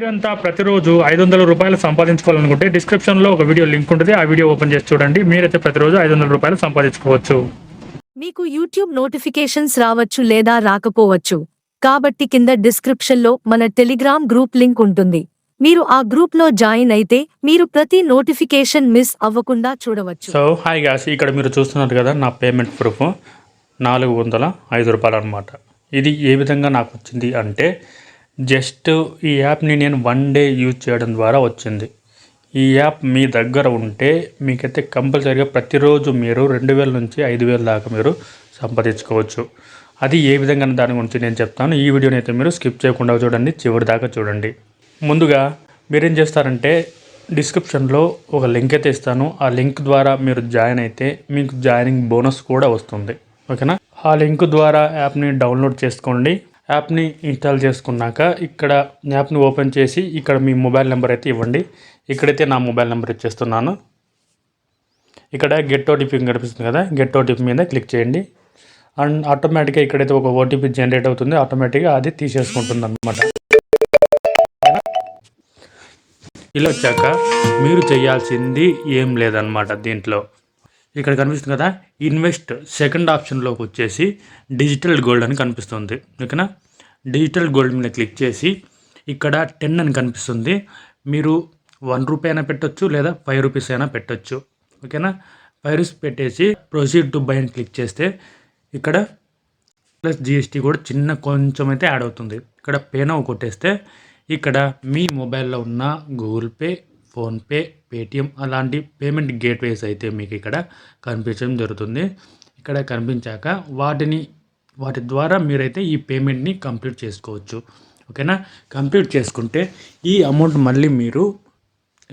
మీరంతా ప్రతిరోజు రూ. 500 సంపాదించుకోవాలనుకుంటే డిస్క్రిప్షన్లో ఒక వీడియో లింక్ ఉంటుంది. ఆ వీడియో ఓపెన్ చేసి చూడండి. మీరైతే ప్రతిరోజు రూ. 500 సంపాదించుకోవచ్చు. మీకు యూట్యూబ్ నోటిఫికేషన్స్ రావచ్చు లేదా రాకపోవచ్చు. కాబట్టి కింద డిస్క్రిప్షన్లో మన టెలిగ్రామ్ గ్రూప్ లింక్ ఉంటుంది. మీరు ఆ గ్రూప్లో జాయిన్ అయితే మీరు ప్రతి నోటిఫికేషన్ మిస్ అవ్వకుండా చూడవచ్చు. సో హాయ్ గాస్, ఇక్కడ మీరు చూస్తున్నారు కదా నా పేమెంట్ ప్రూఫ్ రూ. 405 అనమాట. ఇది ఏ విధంగా నాకు వచ్చింది అంటే జస్ట్ ఈ యాప్ని నేను 1 డే యూజ్ చేయడం ద్వారా వచ్చింది. ఈ యాప్ మీ దగ్గర ఉంటే మీకైతే కంపల్సరీగా ప్రతిరోజు మీరు 2000 నుంచి 5000 దాకా మీరు సంపాదించుకోవచ్చు. అది ఏ విధంగా దాని గురించి నేను చెప్తాను. ఈ వీడియోని అయితే మీరు స్కిప్ చేయకుండా చూడండి, చివరి దాకా చూడండి. ముందుగా మీరేం చేస్తారంటే డిస్క్రిప్షన్లో ఒక లింక్ అయితే ఇస్తాను. ఆ లింక్ ద్వారా మీరు జాయిన్ అయితే మీకు జాయినింగ్ బోనస్ కూడా వస్తుంది. ఓకేనా? ఆ లింక్ ద్వారా యాప్ని డౌన్లోడ్ చేసుకోండి. యాప్ని ఇన్స్టాల్ చేసుకున్నాక ఇక్కడ యాప్ని ఓపెన్ చేసి ఇక్కడ మీ మొబైల్ నెంబర్ అయితే ఇవ్వండి. ఇక్కడైతే నా మొబైల్ నెంబర్ ఇచ్చేస్తున్నాను. ఇక్కడ గెట్ ఓటీపీ కనిపిస్తుంది కదా, గెట్ ఓటీపీ మీద క్లిక్ చేయండి. అండ్ ఆటోమేటిక్గా ఇక్కడైతే ఒక ఓటీపీ జనరేట్ అవుతుంది. ఆటోమేటిక్గా అది తీసేసుకుంటుంది అనమాట. ఇలా వచ్చాక మీరు చేయాల్సింది ఏం లేదనమాట. దీంట్లో ఇక్కడ కనిపిస్తుంది కదా, ఇన్వెస్ట్ సెకండ్ ఆప్షన్లోకి వచ్చేసి డిజిటల్ గోల్డ్ అని కనిపిస్తుంది. ఓకేనా? డిజిటల్ గోల్డ్ మీద క్లిక్ చేసి ఇక్కడ 10 అని కనిపిస్తుంది. మీరు ₹1 అయినా పెట్టొచ్చు లేదా ₹5 అయినా పెట్టొచ్చు. ఓకేనా? ₹5 పెట్టేసి ప్రొసీడ్ టు బై అని క్లిక్ చేస్తే ఇక్కడ ప్లస్ జిఎస్టీ కూడా చిన్న కొంచెం అయితే యాడ్ అవుతుంది. ఇక్కడ పే నౌ కొట్టేస్తే ఇక్కడ మీ మొబైల్లో ఉన్న గూగుల్ పే, ఫోన్పే, పేటిఎం అలాంటి పేమెంట్ గేట్వేస్ అయితే మీకు ఇక్కడ కనిపించడం జరుగుతుంది. ఇక్కడ కనిపించాక వాటి ద్వారా మీరైతే ఈ పేమెంట్ని కంప్లీట్ చేసుకోవచ్చు. ఓకేనా? కంప్లీట్ చేసుకుంటే ఈ అమౌంట్ మళ్ళీ మీరు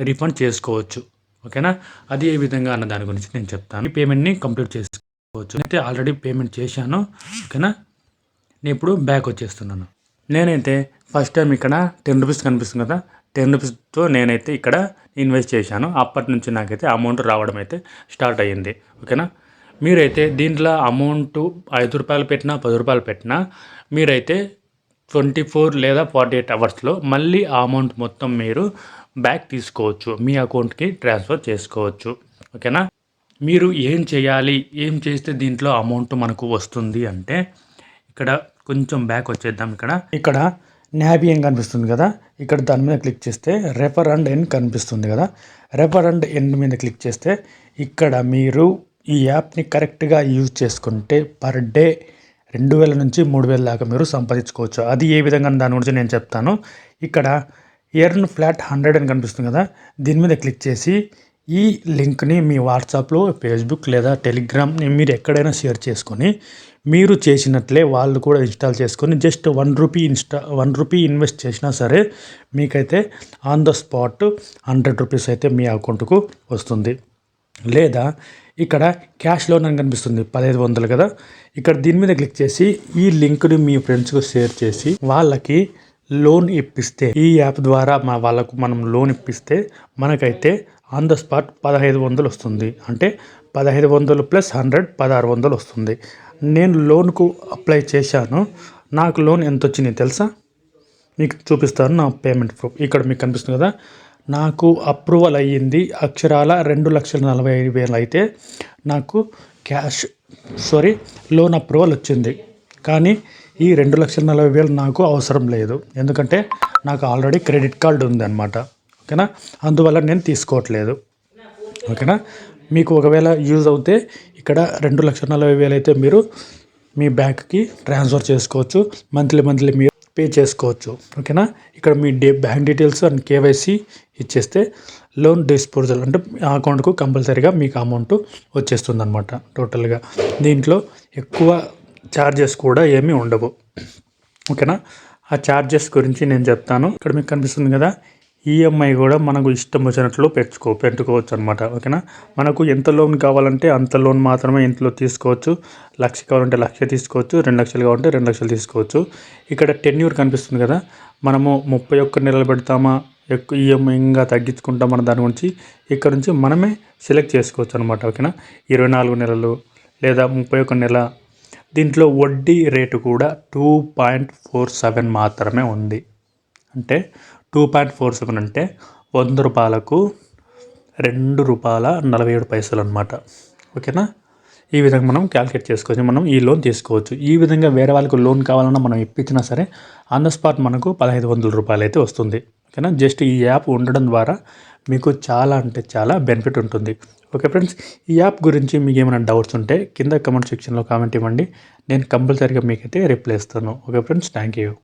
రిఫండ్ చేసుకోవచ్చు. ఓకేనా? అది ఏ విధంగా అన్న దాని గురించి నేను చెప్తాను. ఈ పేమెంట్ని కంప్లీట్ చేసుకోవచ్చు. అయితే ఆల్రెడీ పేమెంట్ చేశాను. ఓకేనా? నేను ఇప్పుడు బ్యాక్ వచ్చేస్తున్నాను. నేనైతే ఫస్ట్ టైం ఇక్కడ ₹10 కనిపిస్తుంది కదా, ₹10తో నేనైతే ఇక్కడ ఇన్వెస్ట్ చేశాను. అప్పటి నుంచి నాకైతే అమౌంట్ రావడం అయితే స్టార్ట్ అయ్యింది. ఓకేనా? మీరైతే దీంట్లో అమౌంట్ ₹5 పెట్టినా ₹10 పెట్టినా మీరైతే 24 లేదా 48 అవర్స్లో మళ్ళీ ఆ అమౌంట్ మొత్తం మీరు బ్యాక్ తీసుకోవచ్చు, మీ అకౌంట్కి ట్రాన్స్ఫర్ చేసుకోవచ్చు. ఓకేనా? మీరు ఏం చేయాలి, ఏం చేస్తే దీంట్లో అమౌంట్ మనకు వస్తుంది అంటే ఇక్కడ కొంచెం బ్యాక్ వచ్చేద్దాం. ఇక్కడ నాబీ అని కనిపిస్తుంది కదా, ఇక్కడ దాని మీద క్లిక్ చేస్తే రెఫర్ అండ్ ఎండ్ కనిపిస్తుంది కదా, రెఫర్ అండ్ ఎండ్ మీద క్లిక్ చేస్తే ఇక్కడ మీరు ఈ యాప్ని కరెక్ట్గా యూజ్ చేసుకుంటే పర్ డే 2000 నుంచి 3000 దాకా మీరు సంపాదించుకోవచ్చు. అది ఏ విధంగా దాని గురించి నేను చెప్తాను. ఇక్కడ ఎర్న్ ఫ్లాట్ 100 అని కనిపిస్తుంది కదా, దీని మీద క్లిక్ చేసి ఈ లింక్ని మీ వాట్సాప్లో, ఫేస్బుక్ లేదా టెలిగ్రామ్ని మీరు ఎక్కడైనా షేర్ చేసుకొని మీరు చేసినట్లే వాళ్ళు కూడా ఇన్స్టాల్ చేసుకొని జస్ట్ ₹1 ఇన్వెస్ట్ చేసినా సరే మీకైతే ఆన్ ద స్పాట్ ₹100 అయితే మీ అకౌంట్కు వస్తుంది. లేదా ఇక్కడ క్యాష్ లోన్ అని కనిపిస్తుంది 1500 కదా, ఇక్కడ దీని మీద క్లిక్ చేసి ఈ లింక్ని మీ ఫ్రెండ్స్కు షేర్ చేసి వాళ్ళకి లోన్ ఇప్పిస్తే, ఈ యాప్ ద్వారా మనం లోన్ ఇప్పిస్తే మనకైతే ఆన్ ద స్పాట్ 1500 వస్తుంది. అంటే 1500 + 100 1600 వస్తుంది. నేను లోన్కు అప్లై చేశాను. నాకు లోన్ ఎంత వచ్చింది తెలుసా? మీకు చూపిస్తాను. నా పేమెంట్ ప్రూఫ్ ఇక్కడ మీకు కనిపిస్తుంది కదా, నాకు అప్రూవల్ అయ్యింది అక్షరాల 2,45,000 అయితే నాకు లోన్ అప్రూవల్ వచ్చింది. కానీ ఈ 2,40,000 నాకు అవసరం లేదు, ఎందుకంటే నాకు ఆల్రెడీ క్రెడిట్ కార్డు ఉంది అనమాట. ఓకేనా? అందువల్ల నేను తీసుకోవట్లేదు. ఓకేనా? మీకు ఒకవేళ యూజ్ అవుతే ఇక్కడ 2,40,000 అయితే మీరు మీ బ్యాంక్కి ట్రాన్స్ఫర్ చేసుకోవచ్చు. మంత్లీ మీరు పే చేసుకోవచ్చు. ఓకేనా? ఇక్కడ మీ బ్యాంక్ డీటెయిల్స్ అండ్ కేవైసీ ఇచ్చేస్తే లోన్ డిస్పోజల్ అంటే ఆ అకౌంట్కు కంపల్సరీగా మీకు అమౌంట్ వచ్చేస్తుంది అనమాట. టోటల్గా దీంట్లో ఎక్కువ ఛార్జెస్ కూడా ఏమీ ఉండవు. ఓకేనా? ఆ ఛార్జెస్ గురించి నేను చెప్తాను. ఇక్కడ మీకు కనిపిస్తుంది కదా, ఈఎంఐ కూడా మనకు ఇష్టం వచ్చినట్లు పెట్టుకోవచ్చు అనమాట. ఓకేనా? మనకు ఎంత లోన్ కావాలంటే అంత లోన్ మాత్రమే ఇంట్లో తీసుకోవచ్చు. 1,00,000 కావాలంటే 1,00,000 తీసుకోవచ్చు, 2,00,000 కావాలంటే 2,00,000 తీసుకోవచ్చు. ఇక్కడ టెన్యూర్ కనిపిస్తుంది కదా, మనము 31 నెలలు పెడతామా, ఎక్కువ ఈఎంఐ ఇంకా తగ్గించుకుంటామన్న దాని గురించి ఇక్కడ నుంచి మనమే సెలెక్ట్ చేసుకోవచ్చు అనమాట. ఓకేనా? 24 నెలలు లేదా 31 నెల. దీంట్లో వడ్డీ రేటు కూడా 2.47 మాత్రమే ఉంది. అంటే 2.47 అంటే 100 రూపాయలకు ₹2.47 అనమాట. ఓకేనా? ఈ విధంగా మనం క్యాలిక్యులేట్ చేసుకోవచ్చు. మనం ఈ లోన్ తీసుకోవచ్చు. ఈ విధంగా వేరే వాళ్ళకి లోన్ కావాలన్నా మనం ఇప్పించినా సరే ఆన్ ద స్పాట్ మనకు ₹1,500 అయితే వస్తుంది. ఓకేనా? జస్ట్ ఈ యాప్ ఉండడం ద్వారా మీకు చాలా అంటే చాలా బెనిఫిట్ ఉంటుంది. ఓకే ఫ్రెండ్స్, ఈ యాప్ గురించి మీకు ఏమైనా డౌట్స్ ఉంటే కింద కమెంట్ సెక్షన్లో కామెంట్ ఇవ్వండి. నేను కంపల్సరీగా మీకైతే రిప్లై ఇస్తాను. Okay friends, thank you.